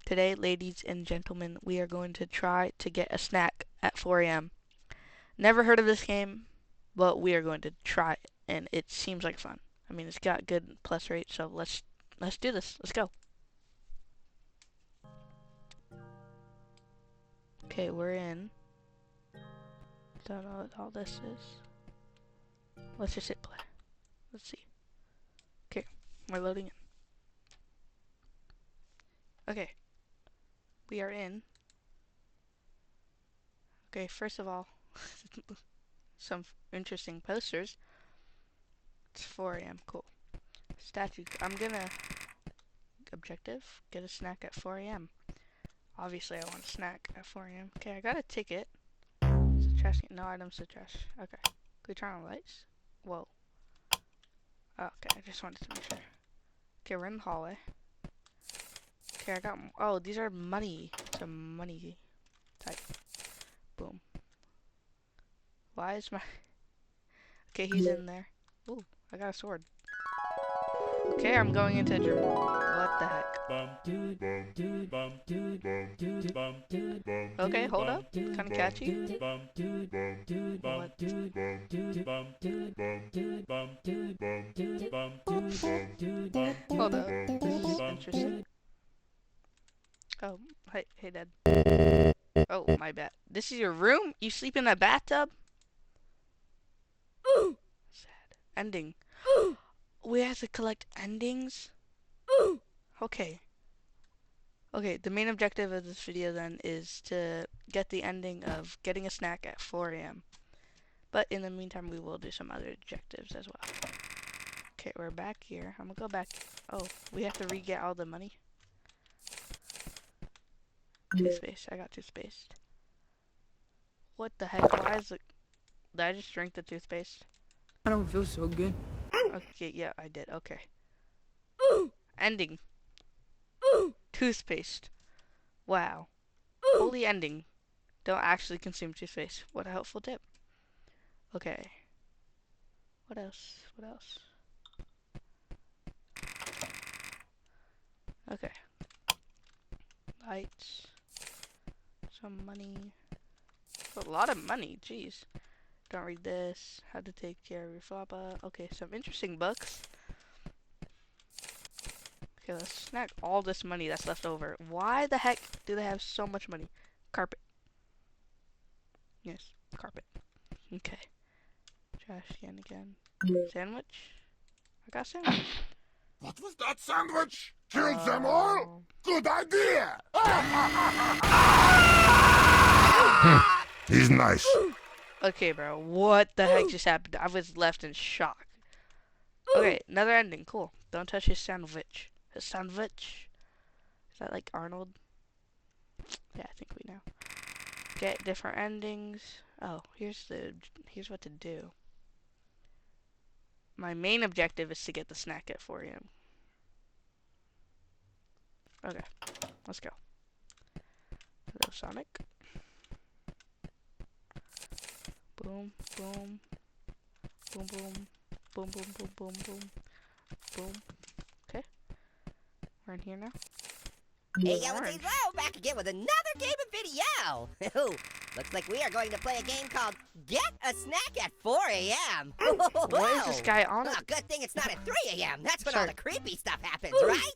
Today, ladies and gentlemen, we are going to try to get a snack at 4 a.m. Never heard of this game, but we are going to try it, and it seems like fun. I mean, it's got good plus rate, so let's do this. Let's go. Okay, we're in. Don't know what all this is. Let's just hit play. Let's see. Okay, we're loading in. Okay, we are in. Okay, first of all, some interesting posters. It's 4 a.m. Cool. Statue. I'm gonna objective. Get a snack at 4 a.m. Obviously, I want a snack at 4 a.m. Okay, I got a ticket. Is it trash? No items to trash. Okay. Can we turn on lights? Whoa. Oh, okay, I just wanted to make sure. Okay, we're in the hallway. Okay, I got. Oh, these are money. It's a money type. Boom. Why is my. Okay, he's in there. Ooh, I got a sword. Okay, I'm going into a dream. What the heck? Okay, hold up. Kind of catchy. What? Hold up. This is interesting. Oh, hey, Dad. Oh, my bad. This is your room? You sleep in a bathtub? Sad. Ending. We have to collect endings? Okay. Okay, the main objective of this video then is to get the ending of getting a snack at 4 a.m. But in the meantime, we will do some other objectives as well. Okay, we're back here. I'm gonna go back. Oh, we have to re-get all the money. Toothpaste. I got toothpaste. What the heck? Why is it... Did I just drink the toothpaste? I don't feel so good. Okay, yeah, I did. Okay. Ending. Toothpaste. Wow. Holy ending. Don't actually consume toothpaste. What a helpful tip. Okay. What else? What else? Okay. Lights. Some money. A lot of money. Jeez. Don't read this. How to take care of your floppa. Okay, some interesting books. Okay, let's snack all this money that's left over. Why the heck do they have so much money? Carpet. Yes, carpet. Okay. Trash can again. Sandwich? I got sandwich. What was that sandwich? Killed them all? Good idea! He's nice. Okay, bro. What the heck just happened? I was left in shock. Okay, another ending. Cool. Don't touch his sandwich. His sandwich? Is that like Arnold? Yeah, I think we know. Get different endings. Oh, here's what to do. My main objective is to get the snack at 4 a.m. Okay, let's go. Hello, Sonic. Boom, boom, boom, boom, boom, boom, boom, boom, boom, boom. Okay, we're in here now. Hey, Galaxy Low, back again with another game of video. Looks like we are going to play a game called Get a Snack at 4 a.m. What is this guy on? Oh, good thing it's not at 3 a.m. That's when all the creepy stuff happens, right?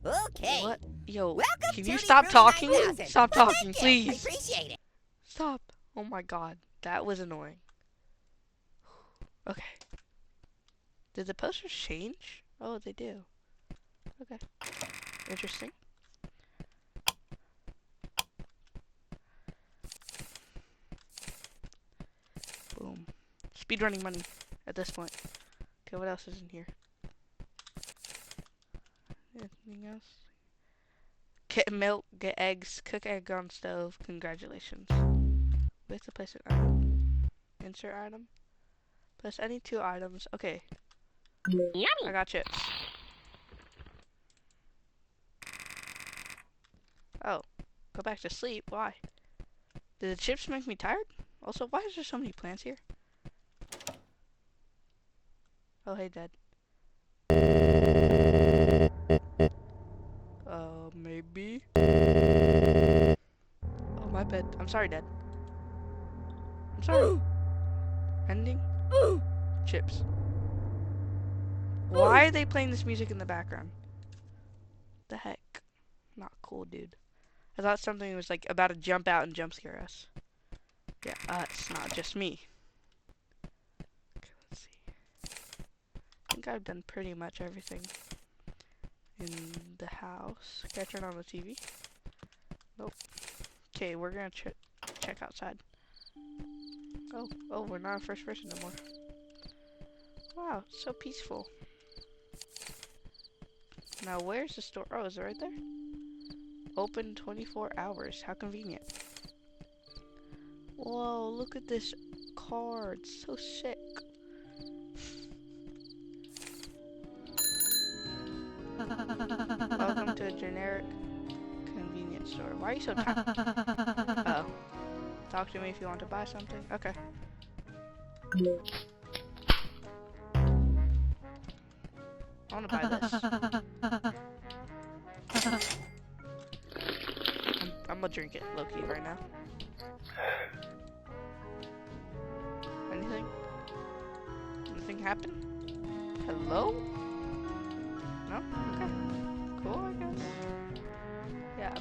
Okay. What? Yo, Welcome can to you the stop Room talking? 9000. Stop Well, talking, thank you. I please. appreciate it. Stop. Oh my god, that was annoying. Okay. Did the posters change? Oh, they do. Okay. Interesting. Boom. Speedrunning money at this point. Okay, what else is in here? Anything else? Get milk, get eggs, cook egg on stove. Congratulations. We have to place an item. Insert item. Place any 2 items. Okay. Yummy. I got chips. Oh. Go back to sleep. Why? Did the chips make me tired? Also, why is there so many plants here? Oh, hey, Dad. Oh. Maybe. Oh, my bad. I'm sorry, Dad. I'm sorry. Ending? Chips. Why are they playing this music in the background? The heck? Not cool, dude. I thought something was like about to jump out and jump scare us. Yeah, it's not just me. Okay, let's see. I think I've done pretty much everything in the house. Can I turn on the TV? Nope. Okay, we're gonna check outside. Oh, we're not in first person no more. Wow, it's so peaceful. Now, where's the store? Oh, is it right there? Open 24 hours. How convenient. Whoa, look at this car. It's so sick. Welcome to a generic convenience store. Why are you so tired? Oh. Talk to me if you want to buy something. Okay. I want to buy this. I'm gonna drink it low-key right now. Anything? Anything happen? Hello? No? Okay. Cool, I guess. Yeah.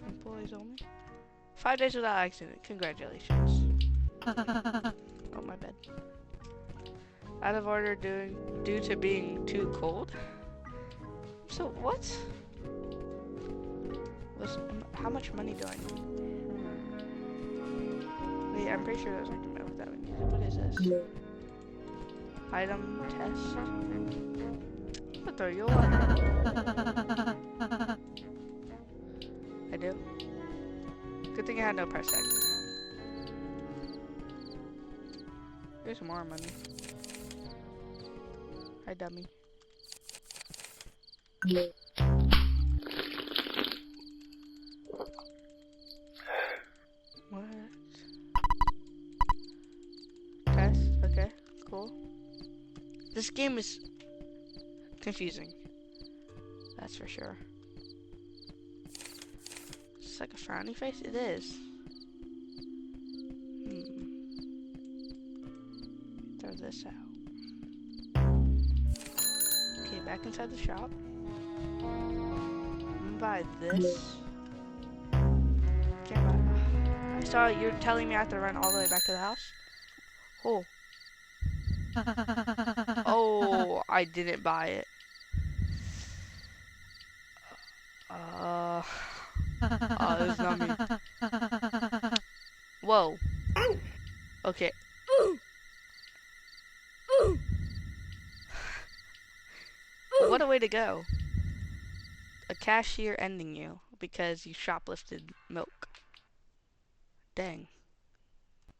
Employees only. 5 days without accident. Congratulations. Oh, my bad. Out of order due to being too cold? So, what? How much money do I need? Wait, I'm pretty sure that was not gonna what that would need. What is this? Item test. What are you on? I do. Good thing I had no price tag. Here's more money. Hi, dummy. What? Test? Okay, cool. This game is confusing. That's for sure. It's like a frowny face? It is. Throw this out. Okay, back inside the shop. I'm gonna buy this. Can't buy. I saw you're telling me I have to run all the way back to the house. Oh. Oh, I didn't buy it. Oh, it was not me. Whoa. Okay. What a way to go. A cashier ending you because you shoplifted milk. Dang.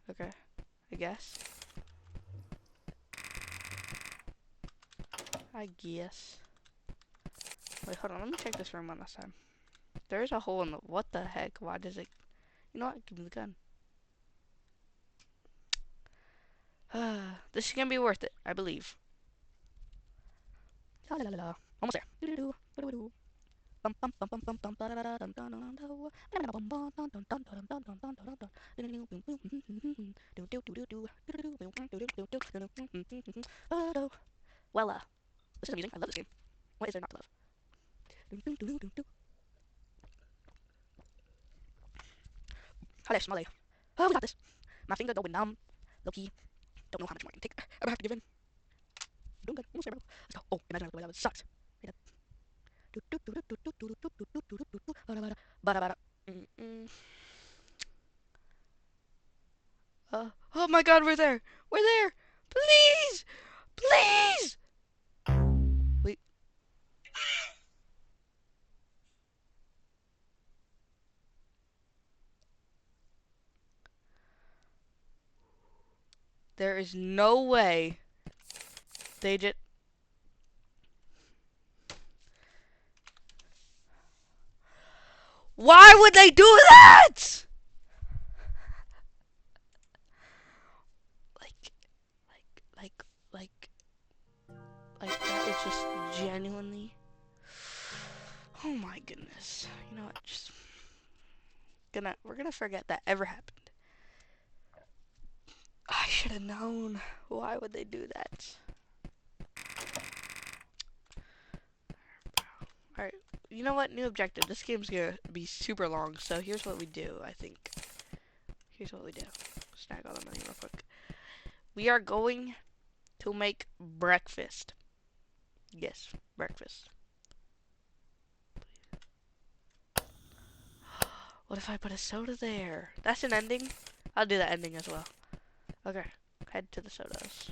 Okay. I guess. Wait, hold on. Let me check this room one last time. There's a hole in the... What the heck? Why does it... You know what? Give me the gun. This is gonna be worth it, I believe. La la la la. Almost there. Well, this is amazing. I love this game. What is there not to love? Hello, Smolly. Oh, we got this. My finger going numb. Low-key. Don't know how much more I can take. I'm gonna have to give in. Doing good. Almost there, bro. Let's go. Oh, imagine the way that would sucks. Oh my god, we're there! We're there! Please! Please! Wait. There is no way they just... Why would they do that? Like, that is just genuinely... Oh my goodness. You know what, just... We're gonna forget that ever happened. I should have known. Why would they do that? Alright, you know what? New objective. This game's gonna be super long, so here's what we do, I think. Here's what we do. Snag all the money real quick. We are going to make breakfast. Yes, breakfast. What if I put a soda there? That's an ending? I'll do that ending as well. Okay, head to the sodas.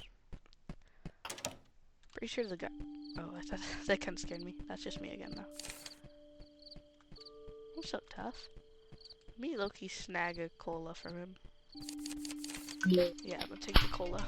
Pretty sure the guy... Oh, I thought that kind of scared me. That's just me again, though. I'm so tough. Me low-key snag a cola from him. Yeah, I'm gonna take the cola.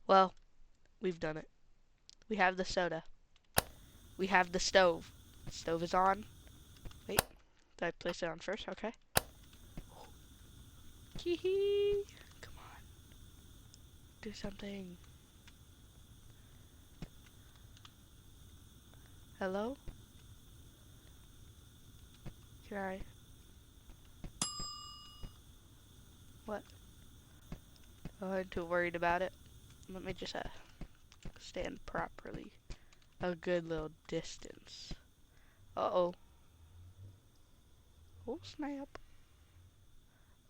Well, we've done it. We have the soda. We have the stove. The stove is on. Wait, did I place it on first? Okay. Hee. Come on. Do something. Hello? Can I? What? Oh, I'm too worried about it. Let me just stand properly. A good little distance. Uh-oh. Oh, snap.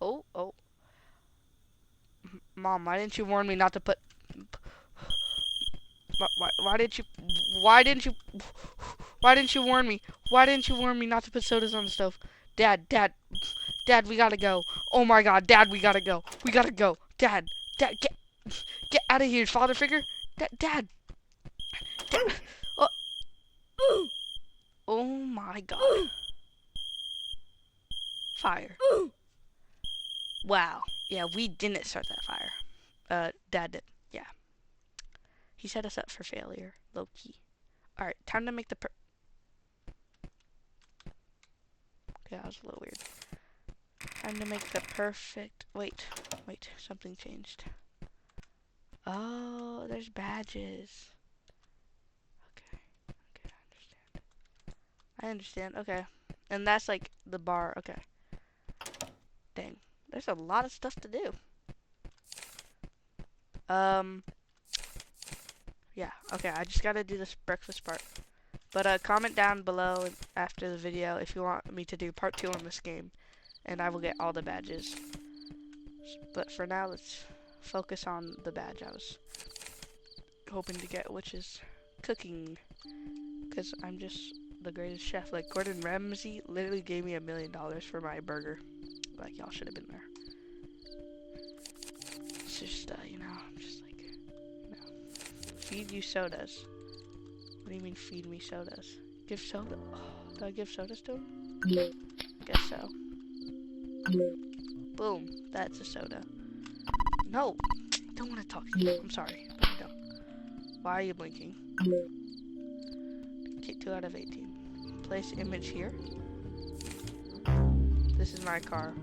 Oh. Mom, why didn't you warn me not to put... Why didn't you warn me? Why didn't you warn me not to put sodas on the stove? Dad, we gotta go. Oh my god, Dad, we gotta go. We gotta go. Dad, get out of here, father figure. Dad. Oh my god. Fire. Wow. Yeah, we didn't start that fire. Dad did. Yeah. He set us up for failure. Low key. Alright, time to make the Yeah, that was a little weird. Time to make the perfect... Wait, something changed. Oh, there's badges. Okay, I understand. Okay. And that's like the bar. Okay. Dang. There's a lot of stuff to do. Yeah, okay, I just gotta do this breakfast part. But comment down below after the video if you want me to do part 2 on this game, and I will get all the badges. But for now, let's focus on the badge I was hoping to get, which is cooking. Because I'm just the greatest chef. Like, Gordon Ramsay literally gave me $1 million for my burger. Like, y'all should have been there. It's just, you know, I'm just like, you know, feed you sodas. What do you mean, feed me sodas? Give soda? Oh, do I give sodas to him? Guess so. Boom. That's a soda. No. Don't want to talk to you. I'm sorry, but I don't. Why are you blinking? Okay, 2 out of 18. Place image here. This is my car.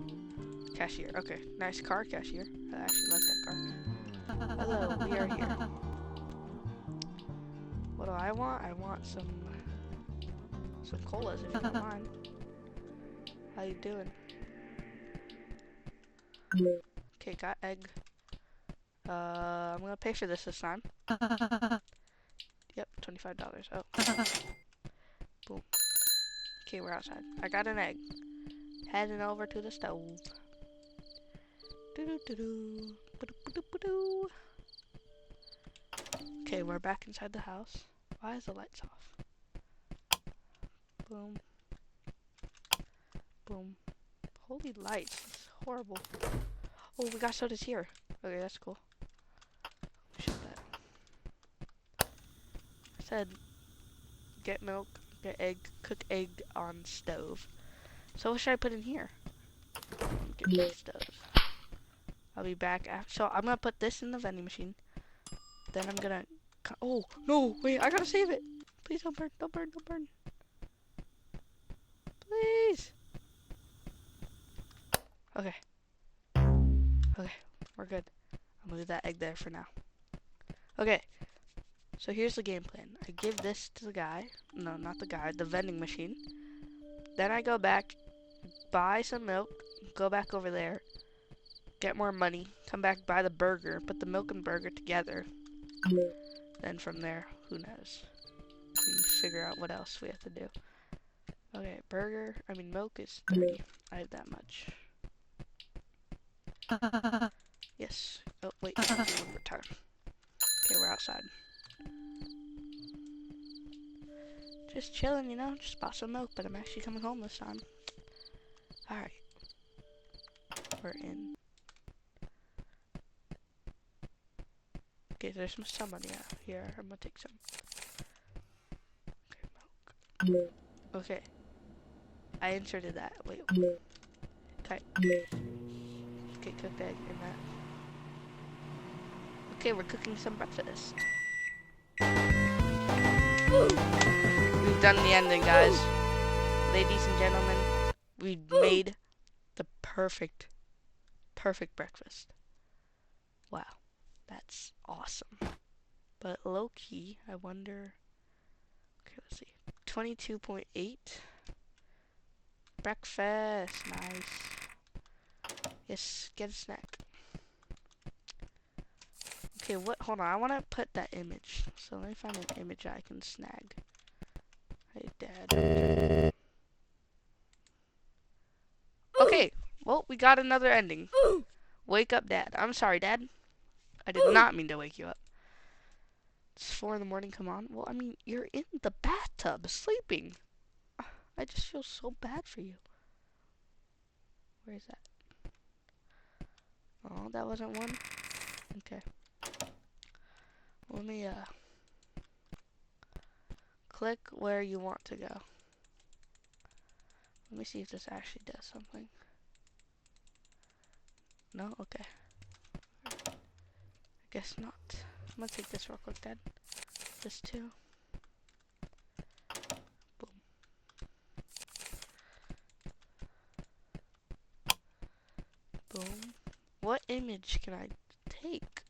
Cashier. Okay, nice car, cashier. I actually like that car. Hello, we are here. What do I want? I want some colas if you don't mind. How you doing? Okay, got egg. I'm gonna pay for this time. Yep, $25. Oh. Boom. Okay, we're outside. I got an egg. Heading over to the stove. Okay, we're back inside the house. Why is the lights off? Boom. Boom. Holy lights. This is horrible. Oh, we got sodas here. Okay, that's cool. Shut that. I said get milk, get egg, cook egg on stove. So what should I put in here? Get these those. I'll be back after. So I'm gonna put this in the vending machine. Then I'm gonna. Oh no! Wait, I gotta save it. Please don't burn! Don't burn! Don't burn! Please. Okay. Okay, we're good. I'm gonna leave that egg there for now. Okay. So here's the game plan. I give this to the guy. No, not the guy. The vending machine. Then I go back, buy some milk, go back over there, get more money, come back, buy the burger, put the milk and burger together. Then from there, who knows? We figure out what else we have to do. Okay, milk is 30. I have that much. Yes. Oh, wait, I'll do one more time. Okay, we're outside. Just chilling, you know, just bought some milk, but I'm actually coming home this time. Alright. We're in. Okay, there's some money out here. I'm gonna take some. Okay, milk. Okay. I inserted that. Wait. Okay. Okay, cooked egg in that. Okay, we're cooking some breakfast. We've done the ending, guys. Ladies and gentlemen, we made the perfect breakfast. Wow, that's awesome. But low-key, I wonder... Okay, let's see. 22.8. Breakfast, nice. Yes, get a snack. Okay, what? Hold on, I want to put that image. So let me find an image I can snag. Hey, Dad. Okay, well, we got another ending. Wake up, Dad. I'm sorry, Dad. I did not mean to wake you up. It's 4 in the morning, come on. Well, I mean, you're in the bathtub, sleeping. I just feel so bad for you. Where is that? Oh, that wasn't one? Okay. Let me, click where you want to go. Let me see if this actually does something. No? Okay. I guess not. I'm gonna take this real quick, Dad. This too. Boom. Boom. What image can I take?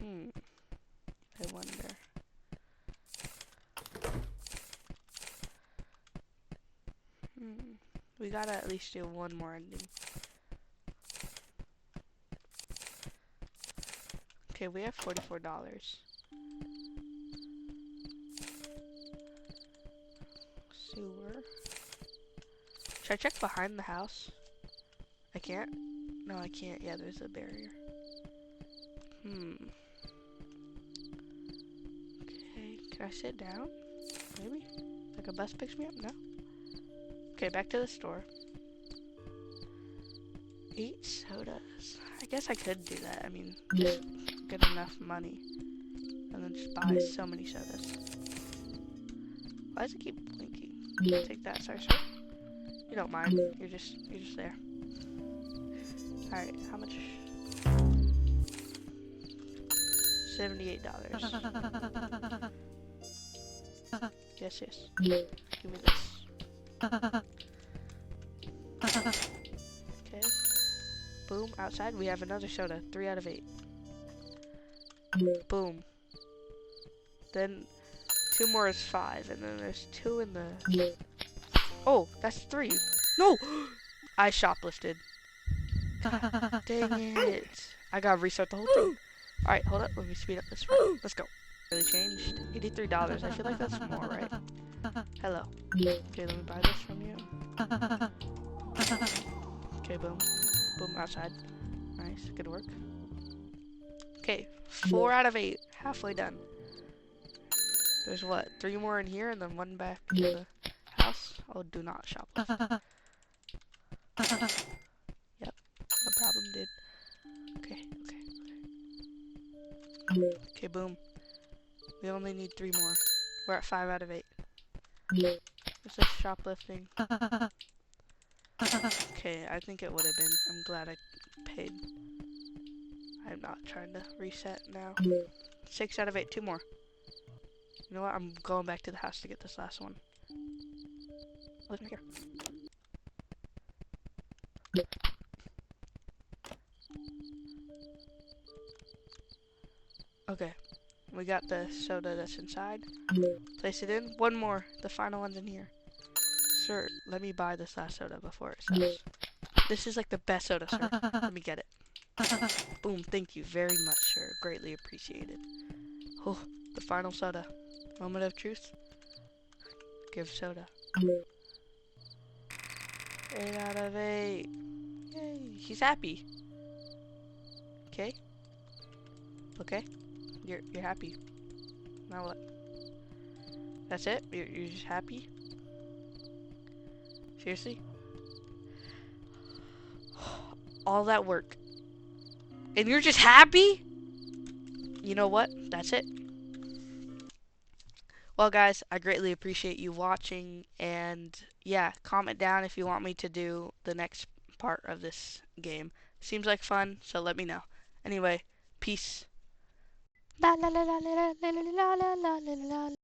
I wonder. We gotta at least do one more ending. Okay, we have $44. Sewer. Should I check behind the house? I can't? No, I can't. Yeah, there's a barrier. Okay, can I sit down? Maybe? Like a bus picks me up? No? Okay, back to the store. 8 sodas. I guess I could do that. I mean, just get enough money. And then just buy so many sodas. Why does it keep blinking? Take that, sorry, sir. You don't mind. You're just there. Alright, how much? $78. Yes. Give me this. Okay. Boom, outside we have another soda. 3 out of 8. Boom. Then 2 more is 5, and then there's 2 in the... Oh, that's 3. No! I shoplifted. God, dang it. I gotta restart the whole thing. Alright, hold up. Let me speed up this one. Let's go. Really changed. $83. I feel like that's more, right? Hello. Okay, let me buy this from you. Okay, boom. Boom, outside. Nice, good work. Okay, 4 out of 8. Halfway done. There's what? 3 more in here and then 1 back to the house? Oh, do not shoplift. Yep, no problem, dude. Okay. Okay, boom. We only need 3 more. We're at 5 out of 8. Is this shoplifting? Okay, I think it would have been. I'm glad I paid. I'm not trying to reset now. 6 out of 8, 2 more. You know what? I'm going back to the house to get this last one. Listen here. Okay, we got the soda that's inside. Place it in. One more. The final one's in here. Sir, let me buy this last soda before it sells. This is like the best soda, sir. Let me get it. Boom, thank you very much, sir. Greatly appreciated. Oh, the final soda. Moment of truth. Give soda. 8 out of 8. Yay, he's happy. Okay. Okay. You're happy. Now what? That's it? You're just happy? Seriously? All that work. And you're just happy? You know what? That's it. Well, guys, I greatly appreciate you watching. And yeah, comment down if you want me to do the next part of this game. Seems like fun, so let me know. Anyway, peace. La la la la la la la la la la la.